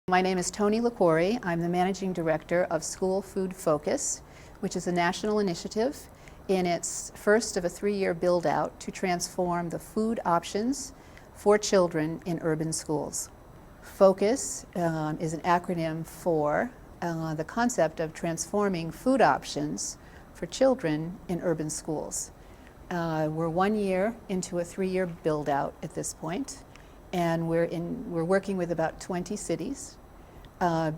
My name is Toni Liquori. I'm the Managing Director of School Food Focus, which is a national initiative in its first of a 3-year build-out to transform the food options for children in urban schools. FOCUS is an acronym for the concept of transforming food options for children in urban schools. We're 1 year into a 3-year build-out at this point. And we're working with about 20 cities,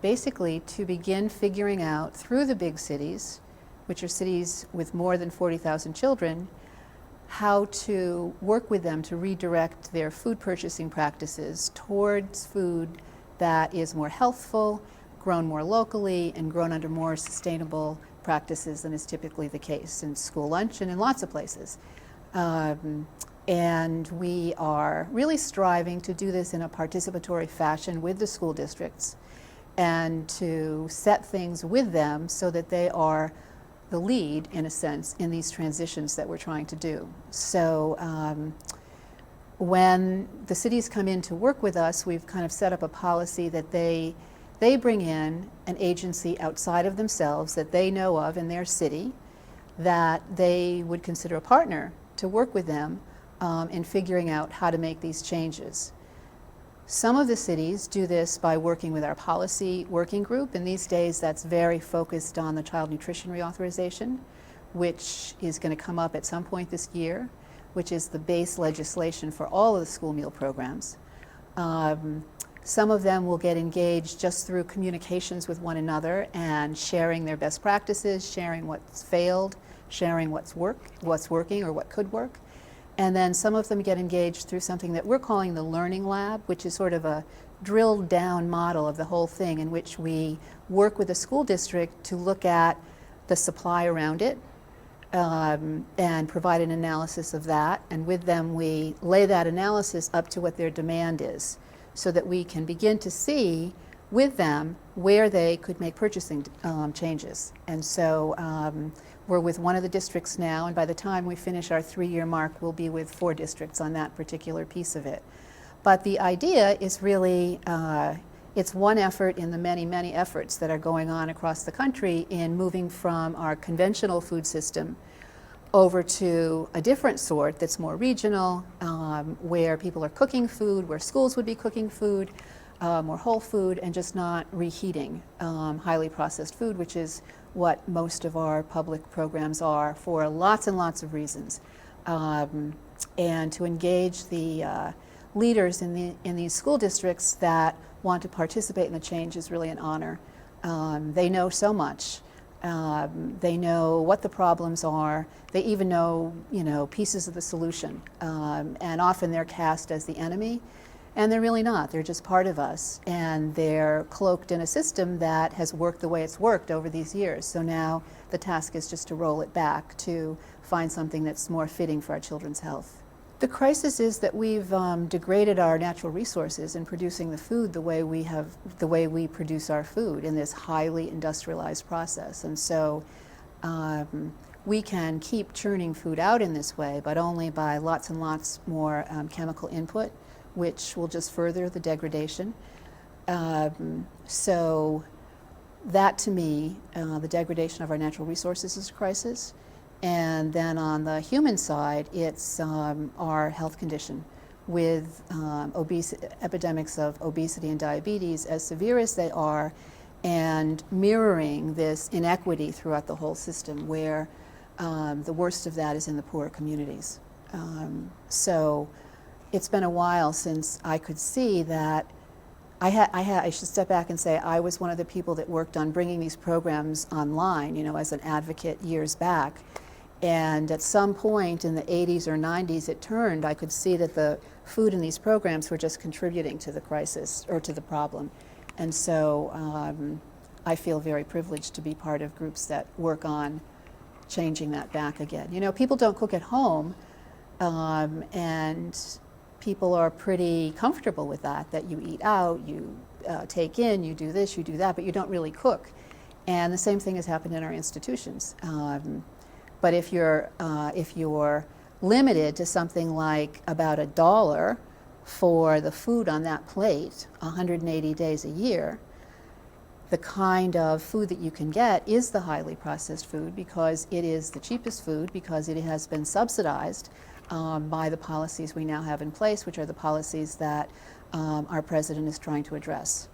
basically to begin figuring out through the big cities, which are cities with more than 40,000 children, how to work with them to redirect their food purchasing practices towards food that is more healthful, grown more locally, and grown under more sustainable practices than is typically the case in school lunch and in lots of places. And we are really striving to do this in a participatory fashion with the school districts and to set things with them so that they are the lead, in a sense, in these transitions that we're trying to do. So when the cities come in to work with us, we've kind of set up a policy that they bring in an agency outside of themselves that they know of in their city that they would consider a partner to work with them in figuring out how to make these changes. Some of the cities do this by working with our policy working group, and these days that's very focused on the child nutrition reauthorization, which is going to come up at some point this year, which is the base legislation for all of the school meal programs. Some of them will get engaged just through communications with one another and sharing their best practices, sharing what's failed, sharing what's working or what could work. And then some of them get engaged through something that we're calling the Learning Lab, which is sort of a drilled down model of the whole thing in which we work with the school district to look at the supply around it and provide an analysis of that. And with them we lay that analysis up to what their demand is so that we can begin to see with them where they could make purchasing changes. And so we're with one of the districts now, and by the time we finish our 3-year mark, we'll be with 4 districts on that particular piece of it. But the idea is really, it's one effort in the many, many efforts that are going on across the country in moving from our conventional food system over to a different sort that's more regional, where people are cooking food, where schools would be cooking food, more whole food, and just not reheating highly processed food, which is what most of our public programs are for lots and lots of reasons. And to engage the leaders in these school districts that want to participate in the change is really an honor. They know so much. They know what the problems are. They even know, pieces of the solution. And often they're cast as the enemy. And they're really not. They're just part of us. And they're cloaked in a system that has worked the way it's worked over these years. So now the task is just to roll it back to find something that's more fitting for our children's health. The crisis is that we've degraded our natural resources in producing the food the way we produce our food in this highly industrialized process. And so we can keep churning food out in this way, but only by lots and lots more chemical input, which will just further the degradation. So that, to me, the degradation of our natural resources is a crisis. And then on the human side, it's our health condition with epidemics of obesity and diabetes, as severe as they are, and mirroring this inequity throughout the whole system, where the worst of that is in the poorer communities. So it's been a while since I could see that I should step back and say I was one of the people that worked on bringing these programs online, as an advocate years back. And at some point in the 80s or 90s, it turned. I could see that the food in these programs were just contributing to the crisis or to the problem. And so I feel very privileged to be part of groups that work on changing that back again. People don't cook at home, and people are pretty comfortable with that you eat out, you take in, you do this, you do that, but you don't really cook. And the same thing has happened in our institutions. But if you're limited to something like about $1 for the food on that plate 180 days a year, the kind of food that you can get is the highly processed food, because it is the cheapest food, because it has been subsidized by the policies we now have in place, which are the policies that our president is trying to address.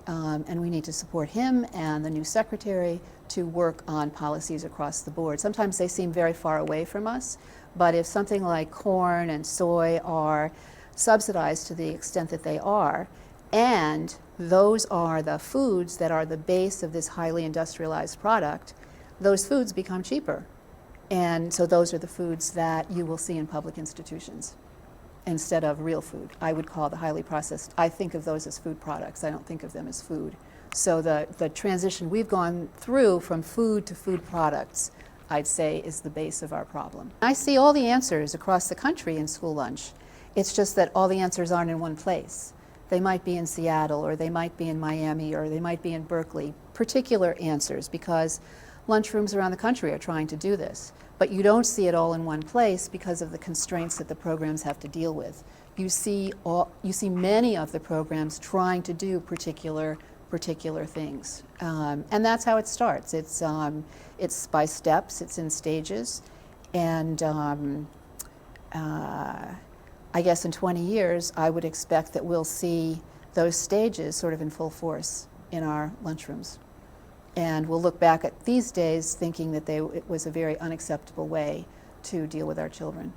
And we need to support him and the new secretary to work on policies across the board. Sometimes they seem very far away from us, but if something like corn and soy are subsidized to the extent that they are, and those are the foods that are the base of this highly industrialized product, those foods become cheaper. And so those are the foods that you will see in public institutions instead of real food. I would call the highly processed, I think of those as food products. I don't think of them as food. So the transition we've gone through from food to food products, I'd say, is the base of our problem. I see all the answers across the country in school lunch. It's just that all the answers aren't in one place. They might be in Seattle, or they might be in Miami, or they might be in Berkeley, particular answers, because lunchrooms around the country are trying to do this. But you don't see it all in one place because of the constraints that the programs have to deal with. You see many of the programs trying to do particular things. And that's how it starts. It's by steps, it's in stages, and I guess in 20 years, I would expect that we'll see those stages sort of in full force in our lunchrooms. And we'll look back at these days thinking that it was a very unacceptable way to deal with our children.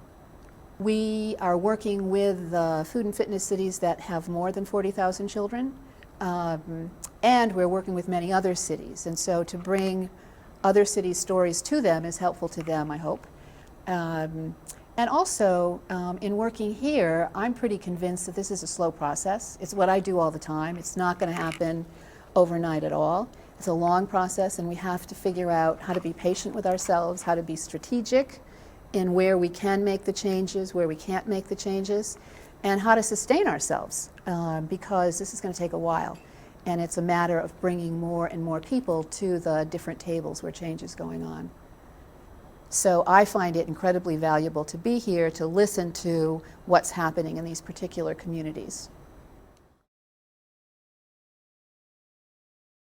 We are working with food and fitness cities that have more than 40,000 children, and we're working with many other cities. And so to bring other cities' stories to them is helpful to them, I hope. And also, in working here, I'm pretty convinced that this is a slow process. It's what I do all the time. It's not going to happen overnight at all. It's a long process, and we have to figure out how to be patient with ourselves, how to be strategic in where we can make the changes, where we can't make the changes, and how to sustain ourselves, because this is going to take a while. And it's a matter of bringing more and more people to the different tables where change is going on. So I find it incredibly valuable to be here to listen to what's happening in these particular communities.